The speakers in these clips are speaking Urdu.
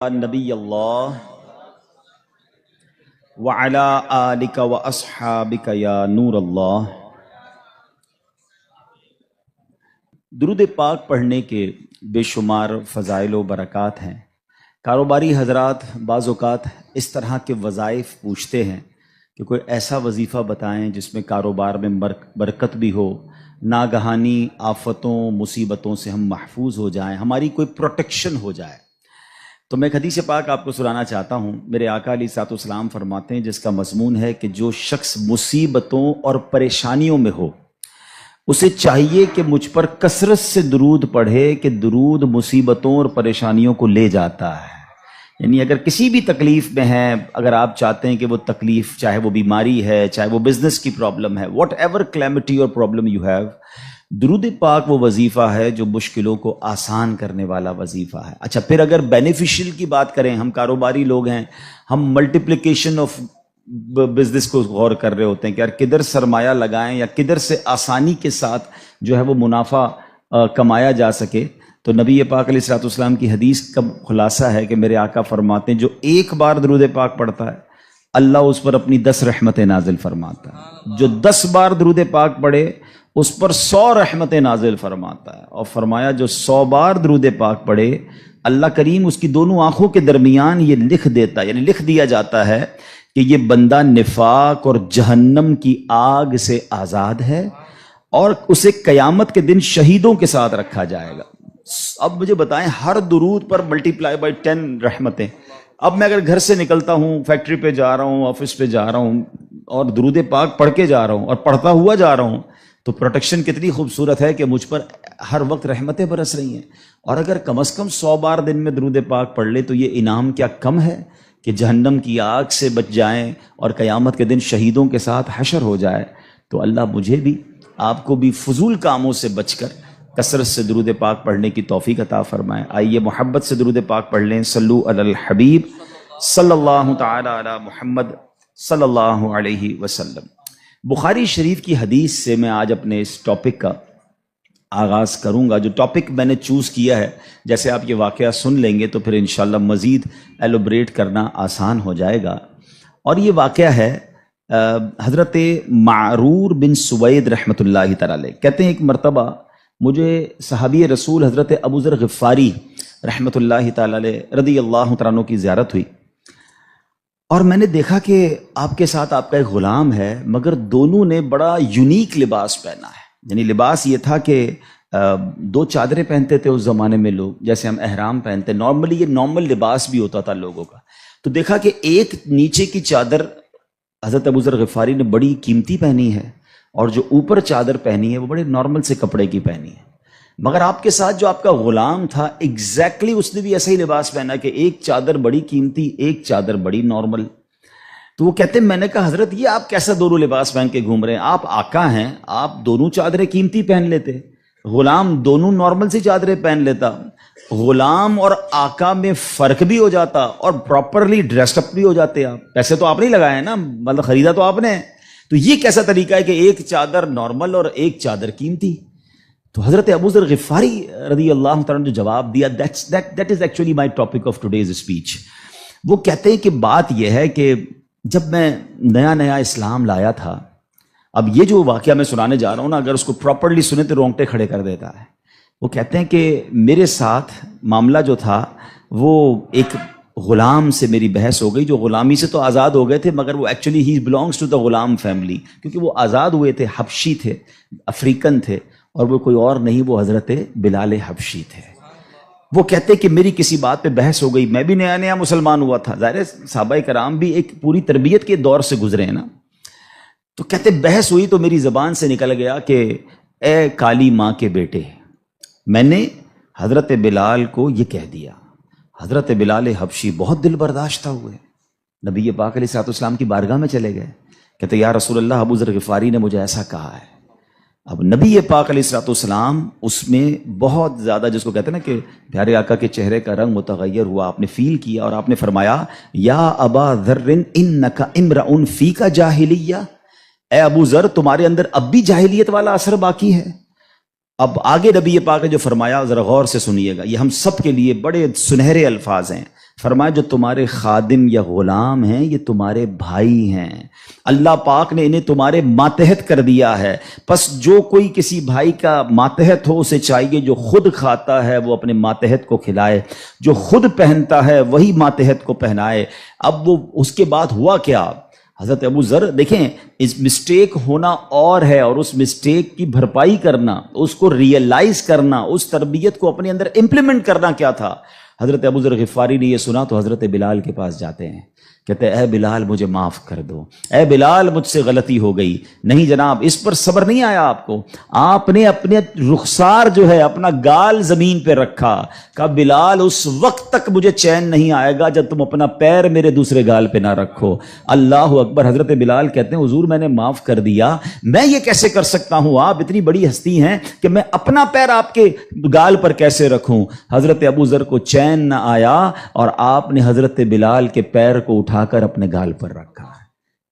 نبی اللہ وعلا آلک و اصحابک یا نور اللہ۔ درود پاک پڑھنے کے بے شمار فضائل و برکات ہیں۔ کاروباری حضرات بعض اوقات اس طرح کے وظائف پوچھتے ہیں کہ کوئی ایسا وظیفہ بتائیں جس میں کاروبار میں برکت بھی ہو، ناگہانی آفتوں مصیبتوں سے ہم محفوظ ہو جائیں، ہماری کوئی پروٹیکشن ہو جائے۔ تو میں ایک حدیث پاک آپ کو سنانا چاہتا ہوں۔ میرے آقا علیہ الصلوۃ والسلام فرماتے ہیں، جس کا مضمون ہے کہ جو شخص مصیبتوں اور پریشانیوں میں ہو اسے چاہیے کہ مجھ پر کثرت سے درود پڑھے کہ درود مصیبتوں اور پریشانیوں کو لے جاتا ہے۔ یعنی اگر کسی بھی تکلیف میں ہیں، اگر آپ چاہتے ہیں کہ وہ تکلیف چاہے وہ بیماری ہے، چاہے وہ بزنس کی پرابلم ہے، واٹ ایور کلیمٹی اور پرابلم یو ہیو، درود پاک وہ وظیفہ ہے جو مشکلوں کو آسان کرنے والا وظیفہ ہے۔ اچھا، پھر اگر بینیفیشل کی بات کریں، ہم کاروباری لوگ ہیں، ہم ملٹیپلیکیشن آف بزنس کو غور کر رہے ہوتے ہیں کہ یار کدھر سرمایہ لگائیں یا کدھر سے آسانی کے ساتھ جو ہے وہ منافع کمایا جا سکے، تو نبی پاک علیہ الصلوۃ والسلام کی حدیث کا خلاصہ ہے کہ میرے آقا فرماتے ہیں جو ایک بار درود پاک پڑھتا ہے اللہ اس پر اپنی 10 رحمتیں نازل فرماتا ہے، جو 10 بار درود پاک پڑھے اس پر 100 رحمتیں نازل فرماتا ہے، اور فرمایا جو 100 بار درود پاک پڑھے اللہ کریم اس کی دونوں آنکھوں کے درمیان یہ لکھ دیتا ہے، یعنی لکھ دیا جاتا ہے کہ یہ بندہ نفاق اور جہنم کی آگ سے آزاد ہے، اور اسے قیامت کے دن شہیدوں کے ساتھ رکھا جائے گا۔ اب مجھے بتائیں، ہر درود پر ملٹیپلائی بائی 10 رحمتیں۔ اب میں اگر گھر سے نکلتا ہوں، فیکٹری پہ جا رہا ہوں، آفس پہ جا رہا ہوں، اور درود پاک پڑھ کے جا رہا ہوں اور پڑھتا ہوا جا رہا ہوں، تو پروٹیکشن کتنی خوبصورت ہے کہ مجھ پر ہر وقت رحمتیں برس رہی ہیں۔ اور اگر کم از کم 100 بار دن میں درود پاک پڑھ لے تو یہ انعام کیا کم ہے کہ جہنم کی آگ سے بچ جائیں اور قیامت کے دن شہیدوں کے ساتھ حشر ہو جائے۔ تو اللہ مجھے بھی آپ کو بھی فضول کاموں سے بچ کر کثرت سے درود پاک پڑھنے کی توفیق عطا فرمائے۔ آئیے محبت سے درود پاک پڑھ لیں۔ صلو علی الحبیب صلی اللہ تعالی علی محمد صلی اللہ علیہ وسلم۔ بخاری شریف کی حدیث سے میں آج اپنے اس ٹاپک کا آغاز کروں گا۔ جو ٹاپک میں نے چوز کیا ہے، جیسے آپ یہ واقعہ سن لیں گے تو پھر انشاءاللہ مزید ایلوبریٹ کرنا آسان ہو جائے گا۔ اور یہ واقعہ ہے حضرت معرور بن سوید رحمۃ اللہ تعالی علیہ۔ کہتے ہیں ایک مرتبہ مجھے صحابی رسول حضرت ابو ذر غفاری رحمۃ اللہ تعالی علیہ رضی اللہ تعالیٰ عنہ کی زیارت ہوئی، اور میں نے دیکھا کہ آپ کے ساتھ آپ کا ایک غلام ہے، مگر دونوں نے بڑا یونیک لباس پہنا ہے۔ یعنی لباس یہ تھا کہ 2 چادریں پہنتے تھے اس زمانے میں لوگ، جیسے ہم احرام پہنتے، نارملی یہ نارمل لباس بھی ہوتا تھا لوگوں کا۔ تو دیکھا کہ ایک نیچے کی چادر حضرت ابو ذر غفاری نے بڑی قیمتی پہنی ہے، اور جو اوپر چادر پہنی ہے وہ بڑے نارمل سے کپڑے کی پہنی ہے۔ مگر آپ کے ساتھ جو آپ کا غلام تھا ایگزیکٹلی اس نے بھی ایسا ہی لباس پہنا کہ ایک چادر بڑی قیمتی، ایک چادر بڑی نارمل۔ تو وہ کہتے ہیں میں نے کہا حضرت یہ آپ کیسا دونوں لباس پہن کے گھوم رہے ہیں؟ آپ آقا ہیں، آپ دونوں چادریں قیمتی پہن لیتے، غلام دونوں نارمل سی چادریں پہن لیتا۔ غلام اور آقا میں فرق بھی ہو جاتا اور پراپرلی ڈریسڈ اپ بھی ہو جاتے آپ۔ پیسے تو آپ نہیں لگائے ہیں نا، مطلب خریدا تو آپ نے۔ تو یہ کیسا طریقہ ہے کہ ایک چادر نارمل اور ایک چادر قیمتی؟ تو حضرت ابو ذر غفاری رضی اللہ تعالیٰ نے جو جواب دیا، that is actually my topic of today's speech۔ وہ کہتے ہیں کہ بات یہ ہے کہ جب میں نیا اسلام لایا تھا، اب یہ جو واقعہ میں سنانے جا رہا ہوں نا، اگر اس کو پراپرلی سنے تو رونگٹے کھڑے کر دیتا ہے۔ وہ کہتے ہیں کہ میرے ساتھ معاملہ جو تھا وہ ایک غلام سے میری بحث ہو گئی، جو غلامی سے تو آزاد ہو گئے تھے، مگر وہ ایکچولی ہی belongs to the Ghulam family, کیونکہ وہ آزاد ہوئے تھے، حبشی تھے، افریقن تھے، اور وہ کوئی اور نہیں، وہ حضرت بلال حبشی تھے۔ وہ کہتے کہ میری کسی بات پہ بحث ہو گئی، میں بھی نیا مسلمان ہوا تھا، ظاہر ہے صحابہ کرام بھی ایک پوری تربیت کے دور سے گزرے ہیں نا۔ تو کہتے بحث ہوئی تو میری زبان سے نکل گیا کہ اے کالی ماں کے بیٹے، میں نے حضرت بلال کو یہ کہہ دیا۔ حضرت بلال حبشی بہت دل برداشتہ ہوئے، نبی پاک علیہ الصلوۃ والسلام کی بارگاہ میں چلے گئے، کہتے یا رسول اللہ ابو ذر غفاری نے مجھے ایسا کہا ہے۔ اب نبی پاک علیہ الصلوۃ والسلام اس میں بہت زیادہ، جس کو کہتے ہیں نا کہ پیارے آقا کے چہرے کا رنگ متغیر ہوا، آپ نے فیل کیا اور آپ نے فرمایا یا ابا ذر انک امرؤ فیک جاہلیہ، اے ابو ذر تمہارے اندر اب بھی جاہلیت والا اثر باقی ہے۔ اب آگے نبی پاک نے جو فرمایا ذرا غور سے سنیے گا، یہ ہم سب کے لیے بڑے سنہرے الفاظ ہیں۔ فرمایا جو تمہارے خادم یا غلام ہیں یہ تمہارے بھائی ہیں، اللہ پاک نے انہیں تمہارے ماتحت کر دیا ہے، پس جو کوئی کسی بھائی کا ماتحت ہو اسے چاہیے جو خود کھاتا ہے وہ اپنے ماتحت کو کھلائے، جو خود پہنتا ہے وہی ماتحت کو پہنائے۔ اب وہ اس کے بعد ہوا کیا؟ حضرت ابو ذر دیکھیں، اس مسٹیک ہونا اور ہے، اور اس مسٹیک کی بھرپائی کرنا، اس کو ریئلائز کرنا، اس تربیت کو اپنے اندر امپلیمنٹ کرنا کیا تھا۔ حضرت ابو ذر غفاری نے یہ سنا تو حضرت بلال کے پاس جاتے ہیں، کہتے ہیں اے بلال مجھے معاف کر دو، اے بلال مجھ سے غلطی ہو گئی۔ نہیں جناب، اس پر صبر نہیں آیا آپ کو، آپ نے اپنے رخسار جو ہے اپنا گال زمین پہ رکھا، کہا بلال اس وقت تک مجھے چین نہیں آئے گا جب تم اپنا پیر میرے دوسرے گال پہ نہ رکھو۔ اللہ اکبر۔ حضرت بلال کہتے ہیں حضور میں نے معاف کر دیا، میں یہ کیسے کر سکتا ہوں، آپ اتنی بڑی ہستی ہیں کہ میں اپنا پیر آپ کے گال پر کیسے رکھوں۔ حضرت ابو ذر کو چین نہ آیا اور آپ نے حضرت بلال کے پیر کو اٹھا کر اپنے گال پر رکھا،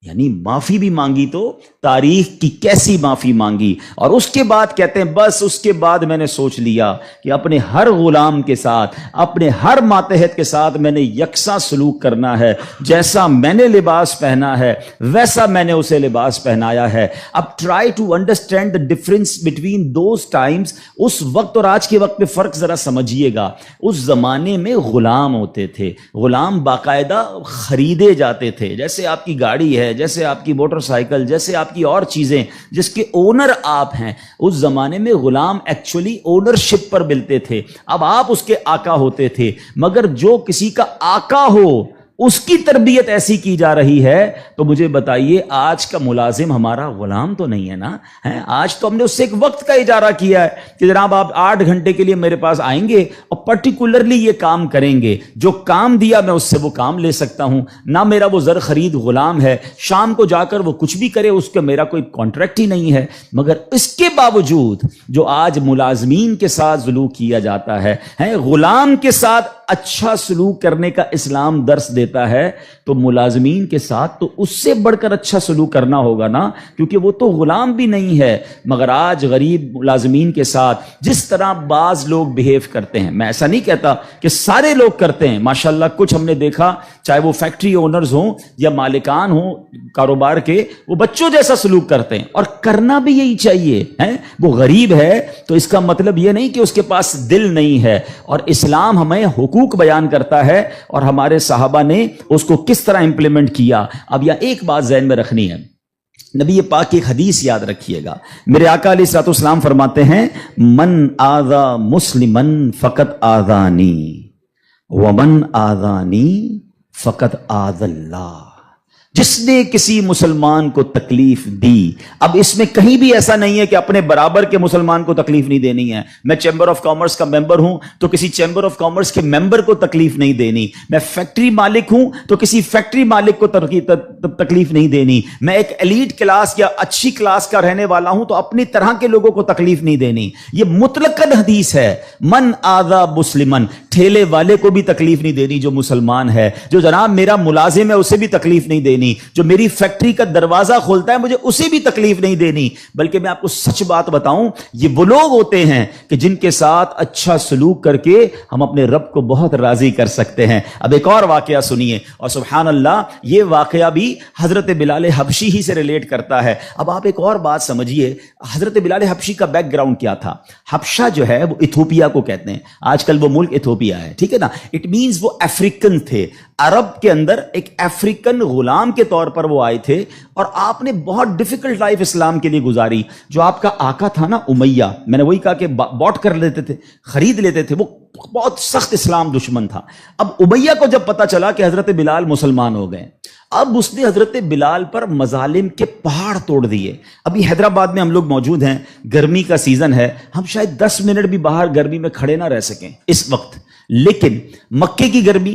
یعنی معافی بھی مانگی تو تاریخ کی کیسی معافی مانگی۔ اور اس کے بعد کہتے ہیں بس اس کے بعد میں نے سوچ لیا کہ اپنے ہر غلام کے ساتھ، اپنے ہر ماتحت کے ساتھ میں نے یکساں سلوک کرنا ہے، جیسا میں نے لباس پہنا ہے ویسا میں نے اسے لباس پہنایا ہے۔ اب try to understand the difference between those times, اس وقت اور آج کے وقت میں فرق ذرا سمجھیے گا۔ اس زمانے میں غلام ہوتے تھے، غلام باقاعدہ خریدے جاتے تھے، جیسے آپ کی گاڑی ہے، جیسے آپ کی موٹر سائیکل، جیسے آپ کی اور چیزیں جس کے اونر آپ ہیں۔ اس زمانے میں غلام ایکچولی اونرشپ پر ملتے تھے، اب آپ اس کے آقا ہوتے تھے، مگر جو کسی کا آقا ہو اس کی تربیت ایسی کی جا رہی ہے تو مجھے بتائیے آج کا ملازم ہمارا غلام تو نہیں ہے نا؟ آج تو ہم نے اس سے ایک وقت کا اجارہ کیا ہے کہ جناب آپ 8 گھنٹے کے لیے میرے پاس آئیں گے اور پرٹیکولرلی یہ کام کریں گے، جو کام دیا میں اس سے وہ کام لے سکتا ہوں، نہ میرا وہ زر خرید غلام ہے، شام کو جا کر وہ کچھ بھی کرے اس کا میرا کوئی کانٹریکٹ ہی نہیں ہے۔ مگر اس کے باوجود جو آج ملازمین کے ساتھ سلوک کیا جاتا ہے، غلام کے ساتھ اچھا سلوک کرنے کا اسلام درس دیتا ہے، تو ملازمین کے ساتھ تو اس سے بڑھ کر اچھا سلوک کرنا ہوگا نا، کیونکہ وہ تو غلام بھی نہیں ہے۔ مگر آج غریب ملازمین کے ساتھ جس طرح بعض لوگ بیہیو کرتے ہیں، میں ایسا نہیں کہتا کہ سارے لوگ کرتے ہیں، ماشاءاللہ کچھ ہم نے دیکھا، چاہے وہ فیکٹری اونرز ہوں یا مالکان ہوں کاروبار کے، وہ بچوں جیسا سلوک کرتے ہیں، اور کرنا بھی یہی چاہیے۔ وہ غریب ہے تو اس کا مطلب یہ نہیں کہ اس کے پاس دل نہیں ہے، اور اسلام ہمیں حقوق بیان کرتا ہے اور ہمارے صحابہ نے اس کو کس طرح امپلیمنٹ کیا۔ اب یہ ایک بات ذہن میں رکھنی ہے، نبی پاک کی ایک حدیث یاد رکھیے گا، میرے آقا علیہ الصلوۃ والسلام فرماتے ہیں من آذا مسلمن فقط آذانی ومن آذانی فقط آذ اللہ، جس نے کسی مسلمان کو تکلیف دی۔ اب اس میں کہیں بھی ایسا نہیں ہے کہ اپنے برابر کے مسلمان کو تکلیف نہیں دینی ہے، میں چیمبر آف کامرس کا ممبر ہوں تو کسی چیمبر آف کامرس کے ممبر کو تکلیف نہیں دینی، میں فیکٹری مالک ہوں تو کسی فیکٹری مالک کو تکلیف نہیں دینی، میں ایک ایلیٹ کلاس یا اچھی کلاس کا رہنے والا ہوں تو اپنی طرح کے لوگوں کو تکلیف نہیں دینی۔ یہ مطلقاً حدیث ہے، من آذا مسلمن، ٹھیلے والے کو بھی تکلیف نہیں دینی جو مسلمان ہے، جو جناب میرا ملازم ہے اسے بھی تکلیف نہیں دینی، جو میری فیکٹری کا دروازہ کھولتا ہے مجھے اسے بھی تکلیف نہیں دینی۔ بلکہ میں آپ کو سچ بات بتاؤں، یہ وہ لوگ ہوتے ہیں کہ جن کے ساتھ اچھا سلوک کر کے ہم اپنے رب کو بہت راضی کر سکتے ہیں۔ اب ایک اور واقعہ سنیے، اور سبحان اللہ یہ واقعہ بھی حضرت بلال حبشی ہی سے ریلیٹ کرتا ہے۔ اب آپ ایک اور بات سمجھیے، حضرت بلال حبشی کا بیک گراؤنڈ کیا تھا؟ حبشہ جو ہے وہ ایتھوپیا کو کہتے ہیں، آج کل وہ ملک ایتھوپیا ہے، ٹھیک ہے نا؟ اٹ مینز وہ افریقن تھے، عرب کے اندر ایک افریقن غلام کے طور پر وہ آئے تھے، اور آپ نے بہت ڈیفیکلٹ لائف اسلام کے لیے گزاری۔ جو آپ کا آقا تھا نا امیہ، میں نے وہی کہا کہ باٹ کر لیتے تھے، خرید لیتے تھے، وہ بہت سخت اسلام دشمن تھا۔ اب امیہ کو جب پتا چلا کہ حضرت بلال مسلمان ہو گئے، اب اس نے حضرت بلال پر مظالم کے پہاڑ توڑ دیے۔ ابھی حیدرآباد میں ہم لوگ موجود ہیں، گرمی کا سیزن ہے، ہم شاید 10 منٹ بھی باہر گرمی میں کھڑے نہ رہ سکیں اس وقت، لیکن مکے کی گرمی،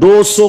200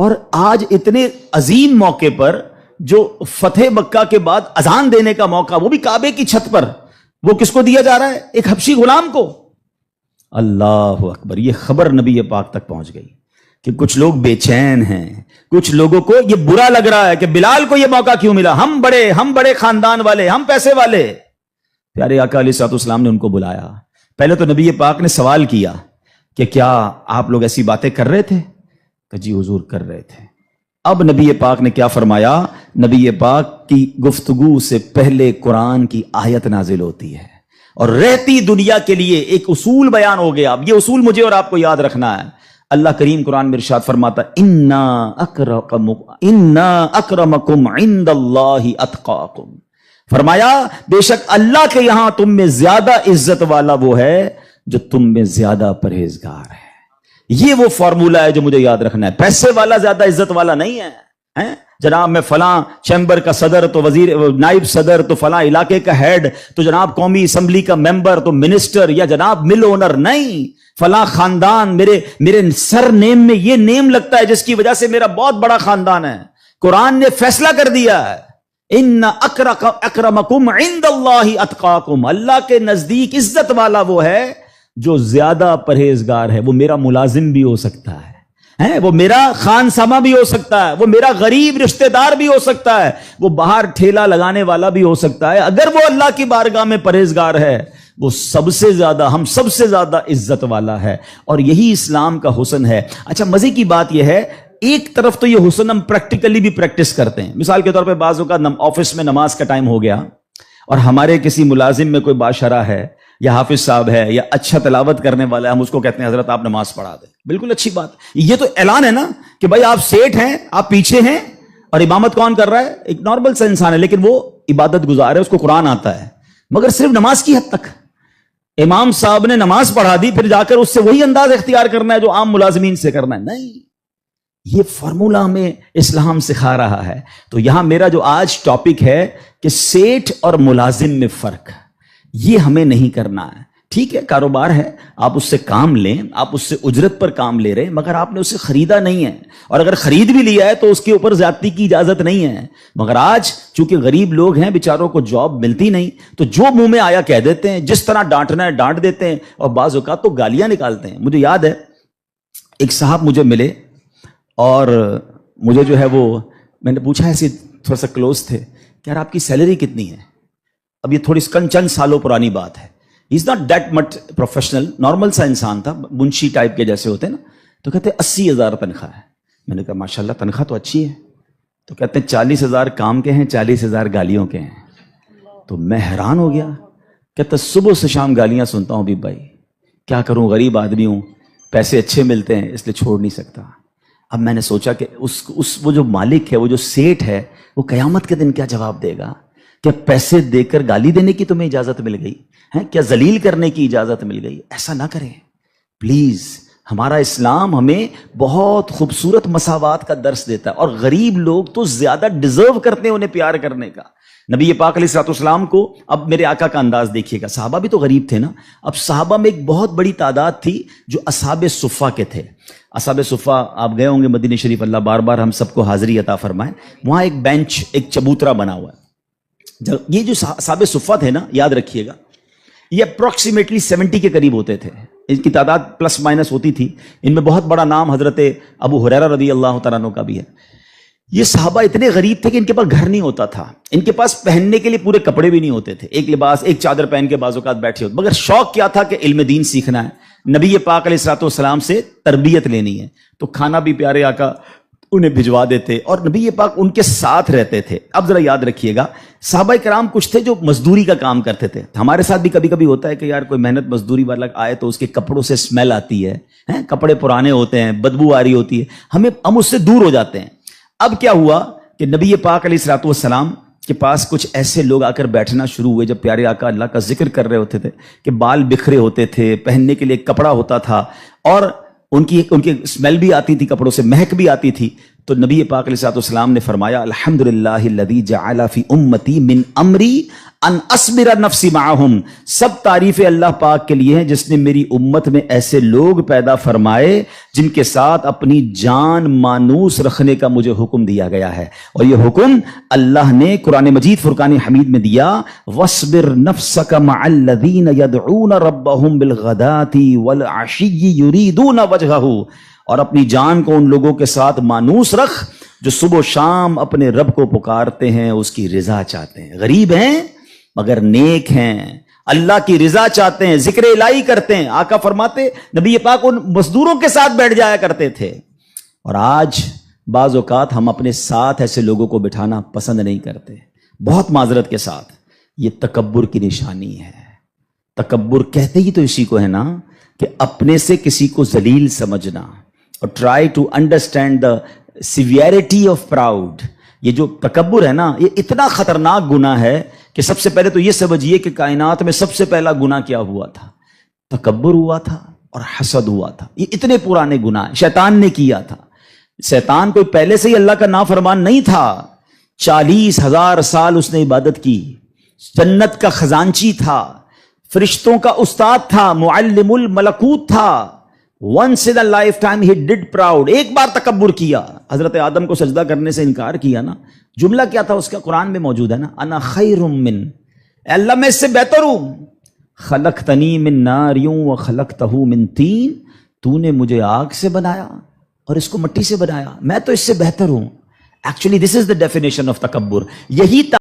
اور آج اتنے عظیم موقع پر جو فتح مکہ کے بعد اذان دینے کا موقع، وہ بھی کعبے کی چھت پر، وہ کس کو دیا جا رہا ہے؟ ایک حبشی غلام کو۔ اللہ اکبر! یہ خبر نبی پاک تک پہنچ گئی کہ کچھ لوگ بے چین ہیں، کچھ لوگوں کو یہ برا لگ رہا ہے کہ بلال کو یہ موقع کیوں ملا، ہم بڑے خاندان والے، ہم پیسے والے۔ پیارے آقا علیہ الصلوۃ والسلام نے ان کو بلایا۔ پہلے تو نبی پاک نے سوال کیا کہ کیا آپ لوگ ایسی باتیں کر رہے تھے؟ کہ جی حضور کر رہے تھے۔ اب نبی پاک نے کیا فرمایا؟ نبی پاک کی گفتگو سے پہلے قرآن کی آیت نازل ہوتی ہے اور رہتی دنیا کے لیے ایک اصول بیان ہو گیا۔ اب یہ اصول مجھے اور آپ کو یاد رکھنا ہے۔ اللہ کریم قرآن میں ارشاد فرماتا انا اکرمکم عند اللہ اتقاکم، فرمایا بے شک اللہ کے یہاں تم میں زیادہ عزت والا وہ ہے جو تم میں زیادہ پرہیزگار ہے۔ یہ وہ فارمولہ ہے جو مجھے یاد رکھنا ہے۔ پیسے والا زیادہ عزت والا نہیں ہے، جناب میں فلاں چیمبر کا صدر تو وزیر نائب صدر تو فلاں علاقے کا ہیڈ تو جناب قومی اسمبلی کا ممبر تو منسٹر یا جناب مل اونر نہیں، فلاں خاندان میرے سر نیم میں یہ نیم لگتا ہے جس کی وجہ سے میرا بہت بڑا خاندان ہے۔ قرآن نے فیصلہ کر دیا ہے ان اکرمکم عند اللہ اتقاکم، اللہ کے نزدیک عزت والا وہ ہے جو زیادہ پرہیزگار ہے۔ وہ میرا ملازم بھی ہو سکتا ہے، وہ میرا خان سما بھی ہو سکتا ہے، وہ میرا غریب رشتہ دار بھی ہو سکتا ہے، وہ باہر ٹھیلا لگانے والا بھی ہو سکتا ہے۔ اگر وہ اللہ کی بارگاہ میں پرہیزگار ہے وہ سب سے زیادہ، ہم سب سے زیادہ عزت والا ہے، اور یہی اسلام کا حسن ہے۔ اچھا مزے کی بات یہ ہے، ایک طرف تو یہ حسن ہم پریکٹیکلی بھی پریکٹس کرتے ہیں۔ مثال کے طور پہ بعض اوقات آفس میں نماز کا ٹائم ہو گیا اور ہمارے کسی ملازم میں کوئی باشرہ ہے یا حافظ صاحب ہے یا اچھا تلاوت کرنے والا ہے، ہم اس کو کہتے ہیں حضرت آپ نماز پڑھا دیں۔ بالکل اچھی بات، یہ تو اعلان ہے نا کہ بھائی آپ سیٹ ہیں، آپ پیچھے ہیں، اور امامت کون کر رہا ہے؟ ایک نارمل سا انسان ہے، لیکن وہ عبادت گزار ہے، اس کو قرآن آتا ہے، مگر صرف نماز کی حد تک۔ امام صاحب نے نماز پڑھا دی، پھر جا کر اس سے وہی انداز اختیار کرنا ہے جو عام ملازمین سے کرنا ہے؟ نہیں، یہ فارمولہ ہمیں اسلام سکھا رہا ہے۔ تو یہاں میرا جو آج ٹاپک ہے کہ سیٹ اور ملازم میں فرق، یہ ہمیں نہیں کرنا ہے۔ ٹھیک ہے، کاروبار ہے، آپ اس سے کام لیں، آپ اس سے اجرت پر کام لے رہے ہیں، مگر آپ نے اسے خریدا نہیں ہے، اور اگر خرید بھی لیا ہے تو اس کے اوپر زیادتی کی اجازت نہیں ہے۔ مگر آج چونکہ غریب لوگ ہیں، بیچاروں کو جاب ملتی نہیں، تو جو منہ میں آیا کہہ دیتے ہیں، جس طرح ڈانٹنا ہے ڈانٹ دیتے ہیں، اور بعض اوقات تو گالیاں نکالتے ہیں۔ مجھے یاد ہے ایک صاحب مجھے ملے اور مجھے جو ہے وہ میں نے پوچھا، ایسے تھوڑا سا کلوز تھے کہ یار آپ کی سیلری کتنی ہے؟ اب یہ تھوڑی چند سالوں پرانی بات ہے، is not that much professional, normal سا انسان تھا، منشی ٹائپ کے جیسے ہوتے ہیں نا۔ تو کہتے 80,000 تنخواہ ہے۔ میں نے کہا ماشاءاللہ تنخواہ تو اچھی ہے۔ تو کہتے ہیں 40,000 کام کے ہیں، 40,000 گالیوں کے ہیں۔ تو میں حیران ہو گیا، کہتا صبح سے شام گالیاں سنتا ہوں بھی بھائی، کیا کروں، غریب آدمی ہوں، پیسے اچھے ملتے ہیں اس لیے چھوڑ نہیں سکتا۔ اب میں نے سوچا کہ وہ جو مالک ہے، وہ جو سیٹ ہے، وہ قیامت کے دن کیا جواب دے گا؟ کیا پیسے دے کر گالی دینے کی تمہیں اجازت مل گئی ہے؟ کیا ذلیل کرنے کی اجازت مل گئی؟ ایسا نہ کریں پلیز۔ ہمارا اسلام ہمیں بہت خوبصورت مساوات کا درس دیتا ہے، اور غریب لوگ تو زیادہ ڈیزرو کرتے ہیں انہیں پیار کرنے کا۔ نبی پاک علیہ الصلوۃ والسلام کو، اب میرے آقا کا انداز دیکھیے گا، صحابہ بھی تو غریب تھے نا۔ اب صحابہ میں ایک بہت بڑی تعداد تھی جو اصحاب صفہ کے تھے۔ اصحاب صفہ آپ گئے ہوں گے مدینہ شریف، اللہ بار بار ہم سب کو حاضری عطا فرمائے۔ وہاں ایک بینچ، ایک چبوترا بنا ہوا ہے۔ یہ جو اصحاب صفہ تھے نا، یاد رکھیے گا، یہ اپروکسیمیٹلی 70 کے قریب ہوتے تھے، ان کی تعداد پلس مائنس ہوتی تھی۔ ان میں بہت بڑا نام حضرت ابو ہریرہ رضی اللہ تعالیٰ عنہ کا بھی ہے۔ یہ صحابہ اتنے غریب تھے کہ ان کے پاس گھر نہیں ہوتا تھا، ان کے پاس پہننے کے لیے پورے کپڑے بھی نہیں ہوتے تھے، ایک لباس، ایک چادر پہن کے بعض اوقات بیٹھے ہوتے، مگر شوق کیا تھا کہ علم دین سیکھنا ہے، نبی پاک علیہ الصلوۃ والسلام سے تربیت لینی ہے۔ تو کھانا بھی پیارے آقا انہیں بھجوا دیتے، اور نبی پاک ان کے ساتھ رہتے تھے۔ اب ذرا یاد رکھیے گا، صحابہ کرام کچھ تھے جو مزدوری کا کام کرتے تھے۔ ہمارے ساتھ بھی کبھی کبھی ہوتا ہے کہ یار کوئی محنت مزدوری والا آئے تو اس کے کپڑوں سے اسمیل آتی ہے، کپڑے پرانے ہوتے ہیں، بدبو آ رہی ہوتی ہے، ہم اس سے دور ہو جاتے ہیں۔ اب کیا ہوا کہ نبی پاک علیہ الصلوۃ والسلام کے پاس کچھ ایسے لوگ آ کر بیٹھنا شروع ہوئے، جب پیارے آقا اللہ کا ذکر کر رہے ہوتے تھے، کہ بال بکھرے ہوتے تھے، پہننے کے لیے کپڑا ہوتا تھا، اور ان کی اسمیل بھی آتی تھی، کپڑوں سے مہک بھی آتی تھی۔ تو نبی پاک علیہ الصلوۃ والسلام نے فرمایا الحمدللہ الذی جعل فی امتی من امری ان اصبر نفسی معہم، سب تعریف اللہ پاک کے لیے ہیں جس نے میری امت میں ایسے لوگ پیدا فرمائے جن کے ساتھ اپنی جان مانوس رکھنے کا مجھے حکم دیا گیا ہے، اور یہ حکم اللہ نے قرآن مجید فرقان حمید میں دیا، وَاصْبِرْ نَفْسَكَ مَعَ الَّذِينَ يَدْعُونَ رَبَّهُمْ بِالْغَدَاةِ وَالْعَشِيِّ يُرِيدُونَ وَجْهَهُ، اور اپنی جان کو ان لوگوں کے ساتھ مانوس رکھ جو صبح و شام اپنے رب کو پکارتے ہیں، اس کی رضا چاہتے ہیں، غریب ہیں مگر نیک ہیں، اللہ کی رضا چاہتے ہیں، ذکر الہی کرتے ہیں۔ آقا فرماتے نبی پاک ان مزدوروں کے ساتھ بیٹھ جایا کرتے تھے، اور آج بعض اوقات ہم اپنے ساتھ ایسے لوگوں کو بٹھانا پسند نہیں کرتے، بہت معذرت کے ساتھ۔ یہ تکبر کی نشانی ہے۔ تکبر کہتے ہی تو اسی کو ہے نا، کہ اپنے سے کسی کو ذلیل سمجھنا، اور try to understand the severity of proud. یہ جو تکبر ہے نا، یہ اتنا خطرناک گناہ ہے کہ سب سے پہلے تو یہ سمجھیے کہ کائنات میں سب سے پہلا گناہ کیا ہوا تھا؟ تکبر ہوا تھا اور حسد ہوا تھا۔ یہ اتنے پرانے گناہ شیطان نے کیا تھا۔ شیطان کوئی پہلے سے ہی اللہ کا نافرمان نہیں تھا، 40,000 سال اس نے عبادت کی، جنت کا خزانچی تھا، فرشتوں کا استاد تھا، معلم الملکوت تھا۔ once in a lifetime he did proud، ایک بار تکبر کیا، حضرت آدم کو سجدہ کرنے سے انکار کیا نا۔ جملہ کیا تھا اس کا؟ قرآن میں موجود ہے نا، انا خیر من، اے اللہ میں اس سے بہتر ہوں، خلقتنی من نار وخلقتہ من طین، تو نے مجھے آگ سے بنایا اور اس کو مٹی سے بنایا، میں تو اس سے بہتر ہوں۔ Actually this is the definition of تکبر۔ یہی